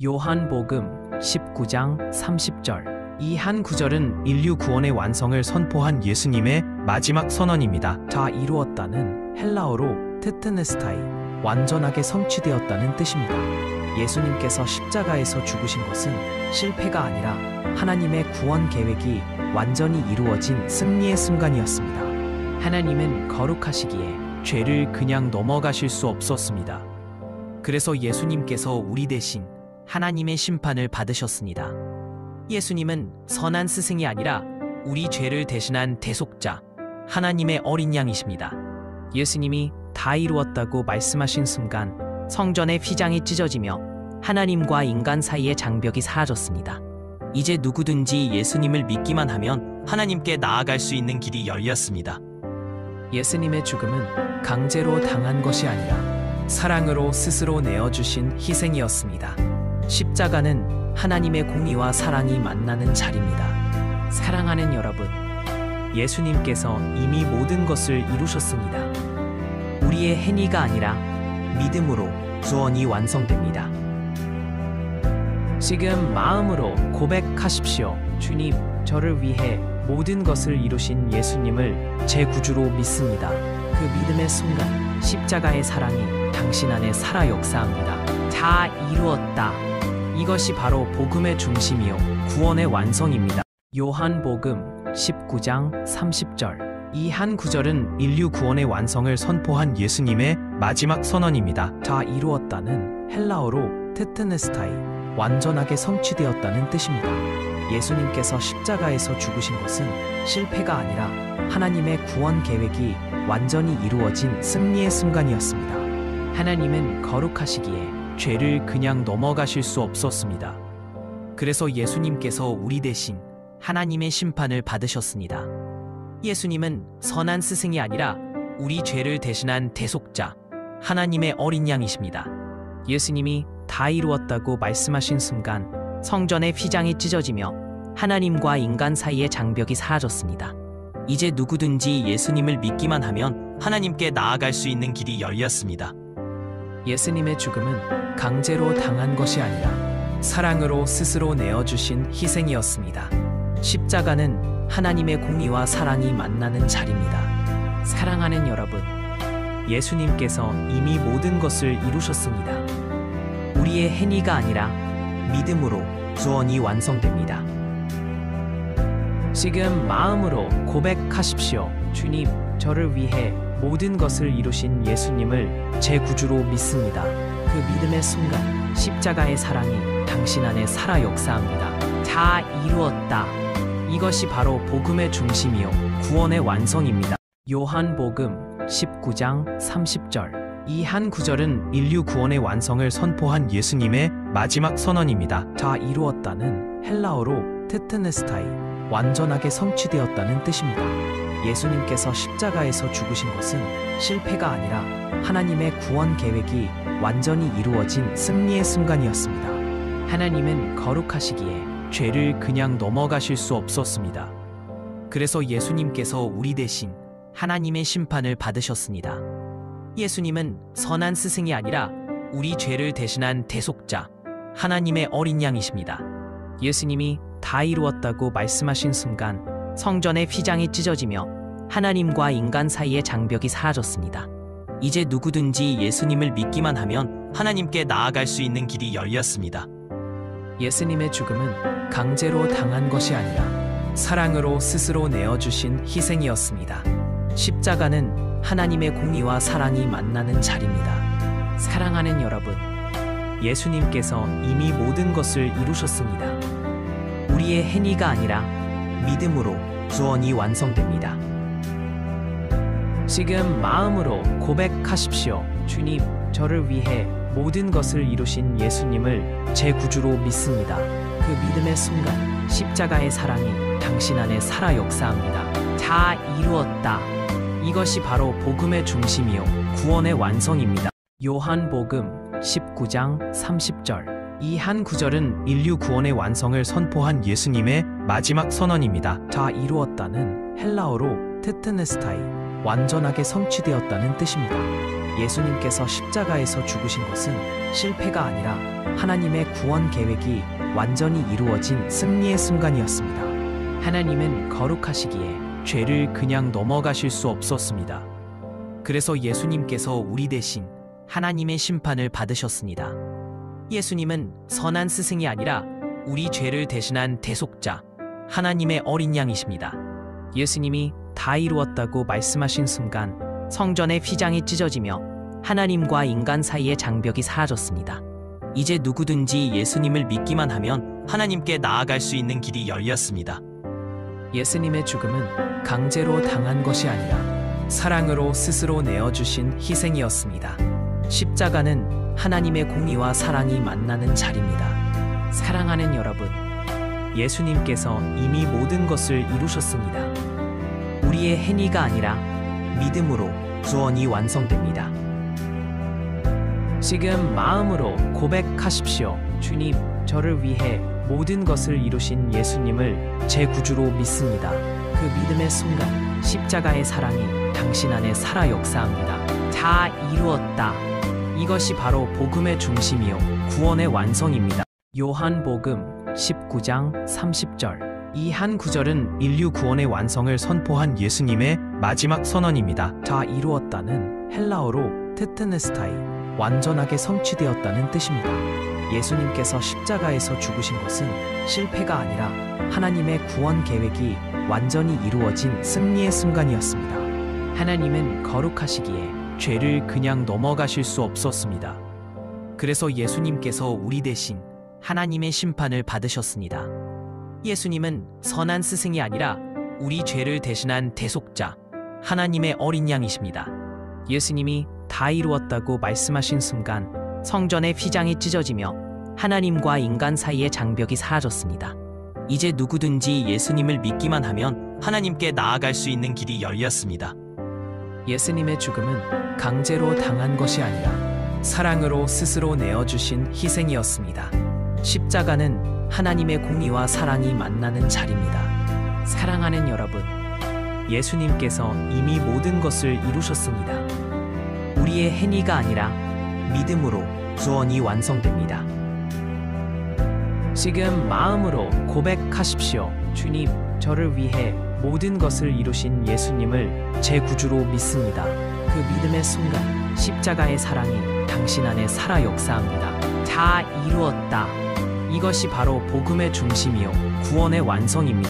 요한복음 19장 30절. 이 한 구절은 인류 구원의 완성을 선포한 예수님의 마지막 선언입니다. 다 이루었다는 헬라어로 테트네스타이, 완전하게 성취되었다는 뜻입니다. 예수님께서 십자가에서 죽으신 것은 실패가 아니라 하나님의 구원 계획이 완전히 이루어진 승리의 순간이었습니다. 하나님은 거룩하시기에 죄를 그냥 넘어가실 수 없었습니다. 그래서 예수님께서 우리 대신 하나님의 심판을 받으셨습니다. 예수님은 선한 스승이 아니라 우리 죄를 대신한 대속자, 하나님의 어린 양이십니다. 예수님이 다 이루었다고 말씀하신 순간 성전의 휘장이 찢어지며 하나님과 인간 사이의 장벽이 사라졌습니다. 이제 누구든지 예수님을 믿기만 하면 하나님께 나아갈 수 있는 길이 열렸습니다. 예수님의 죽음은 강제로 당한 것이 아니라 사랑으로 스스로 내어주신 희생이었습니다. 십자가는 하나님의 공의와 사랑이 만나는 자리입니다. 사랑하는 여러분, 예수님께서 이미 모든 것을 이루셨습니다. 우리의 행위가 아니라 믿음으로 구원이 완성됩니다. 지금 마음으로 고백하십시오. 주님, 저를 위해 모든 것을 이루신 예수님을 제 구주로 믿습니다. 그 믿음의 순간 십자가의 사랑이 당신 안에 살아 역사합니다. 다 이루었다. 이것이 바로 복음의 중심이요 구원의 완성입니다. 요한복음 19장 30절. 이 한 구절은 인류 구원의 완성을 선포한 예수님의 마지막 선언입니다. 다 이루었다는 헬라어로 테트네스타이, 완전하게 성취되었다는 뜻입니다. 예수님께서 십자가에서 죽으신 것은 실패가 아니라 하나님의 구원 계획이 완전히 이루어진 승리의 순간이었습니다. 하나님은 거룩하시기에 죄를 그냥 넘어가실 수 없었습니다. 그래서 예수님께서 우리 대신 하나님의 심판을 받으셨습니다. 예수님은 선한 스승이 아니라 우리 죄를 대신한 대속자, 하나님의 어린 양이십니다. 예수님이 다 이루었다고 말씀하신 순간 성전의 휘장이 찢어지며 하나님과 인간 사이의 장벽이 사라졌습니다. 이제 누구든지 예수님을 믿기만 하면 하나님께 나아갈 수 있는 길이 열렸습니다. 예수님의 죽음은 강제로 당한 것이 아니라 사랑으로 스스로 내어주신 희생이었습니다. 십자가는 하나님의 공의와 사랑이 만나는 자리입니다. 사랑하는 여러분, 예수님께서 이미 모든 것을 이루셨습니다. 우리의 행위가 아니라 믿음으로 구원이 완성됩니다. 지금 마음으로 고백하십시오. 주님, 저를 위해 모든 것을 이루신 예수님을 제 구주로 믿습니다. 그 믿음의 순간 십자가의 사랑이 당신 안에 살아 역사합니다. 다 이루었다. 이것이 바로 복음의 중심이요 구원의 완성입니다. 요한복음 19장 30절. 이 한 구절은 인류 구원의 완성을 선포한 예수님의 마지막 선언입니다. 다 이루었다는 헬라어로 테트네스타이, 완전하게 성취되었다는 뜻입니다. 예수님께서 십자가에서 죽으신 것은 실패가 아니라 하나님의 구원 계획이 완전히 이루어진 승리의 순간이었습니다. 하나님은 거룩하시기에 죄를 그냥 넘어가실 수 없었습니다. 그래서 예수님께서 우리 대신 하나님의 심판을 받으셨습니다. 예수님은 선한 스승이 아니라 우리 죄를 대신한 대속자, 하나님의 어린 양이십니다. 예수님이 다 이루었다고 말씀하신 순간 성전의 휘장이 찢어지며 하나님과 인간 사이의 장벽이 사라졌습니다. 이제 누구든지 예수님을 믿기만 하면 하나님께 나아갈 수 있는 길이 열렸습니다. 예수님의 죽음은 강제로 당한 것이 아니라 사랑으로 스스로 내어주신 희생이었습니다. 십자가는 하나님의 공의와 사랑이 만나는 자리입니다. 사랑하는 여러분, 예수님께서 이미 모든 것을 이루셨습니다. 우리의 행위가 아니라 믿음으로 구원이 완성됩니다. 지금 마음으로 고백하십시오. 주님, 저를 위해 모든 것을 이루신 예수님을 제 구주로 믿습니다. 그 믿음의 순간 십자가의 사랑이 당신 안에 살아 역사합니다. 다 이루었다. 이것이 바로 복음의 중심이요 구원의 완성입니다. 요한복음 19장 30절. 이 한 구절은 인류 구원의 완성을 선포한 예수님의 마지막 선언입니다. 다 이루었다는 헬라어로 테트네스타이, 완전하게 성취되었다는 뜻입니다. 예수님께서 십자가에서 죽으신 것은 실패가 아니라 하나님의 구원 계획이 완전히 이루어진 승리의 순간이었습니다. 하나님은 거룩하시기에 죄를 그냥 넘어가실 수 없었습니다. 그래서 예수님께서 우리 대신 하나님의 심판을 받으셨습니다. 예수님은 선한 스승이 아니라 우리 죄를 대신한 대속자, 하나님의 어린 양이십니다. 예수님이 다 이루었다고 말씀하신 순간 성전의 휘장이 찢어지며 하나님과 인간 사이의 장벽이 사라졌습니다. 이제 누구든지 예수님을 믿기만 하면 하나님께 나아갈 수 있는 길이 열렸습니다. 예수님의 죽음은 강제로 당한 것이 아니라 사랑으로 스스로 내어주신 희생이었습니다. 십자가는 하나님의 공의와 사랑이 만나는 자리입니다. 사랑하는 여러분, 예수님께서 이미 모든 것을 이루셨습니다. 우리의 행위가 아니라 믿음으로 구원이 완성됩니다. 지금 마음으로 고백하십시오. 주님, 저를 위해 모든 것을 이루신 예수님을 제 구주로 믿습니다. 그 믿음의 순간 십자가의 사랑이 당신 안에 살아 역사합니다. 다 이루었다. 이것이 바로 복음의 중심이요 구원의 완성입니다. 요한복음 19장 30절. 이 한 구절은 인류 구원의 완성을 선포한 예수님의 마지막 선언입니다. 다 이루었다는 헬라어로 테트네스타이, 완전하게 성취되었다는 뜻입니다. 예수님께서 십자가에서 죽으신 것은 실패가 아니라 하나님의 구원 계획이 완전히 이루어진 승리의 순간이었습니다. 하나님은 거룩하시기에 죄를 그냥 넘어가실 수 없었습니다. 그래서 예수님께서 우리 대신 하나님의 심판을 받으셨습니다. 예수님은 선한 스승이 아니라 우리 죄를 대신한 대속자, 하나님의 어린 양이십니다. 예수님이 다 이루었다고 말씀하신 순간 성전의 휘장이 찢어지며 하나님과 인간 사이의 장벽이 사라졌습니다. 이제 누구든지 예수님을 믿기만 하면 하나님께 나아갈 수 있는 길이 열렸습니다. 예수님의 죽음은 강제로 당한 것이 아니라 사랑으로 스스로 내어주신 희생이었습니다. 십자가는 하나님의 공의와 사랑이 만나는 자리입니다. 사랑하는 여러분, 예수님께서 이미 모든 것을 이루셨습니다. 우리의 행위가 아니라 믿음으로 구원이 완성됩니다. 지금 마음으로 고백하십시오. 주님, 저를 위해 모든 것을 이루신 예수님을 제 구주로 믿습니다. 그 믿음의 순간 십자가의 사랑이 당신 안에 살아 역사합니다. 다 이루었다. 이것이 바로 복음의 중심이요 구원의 완성입니다.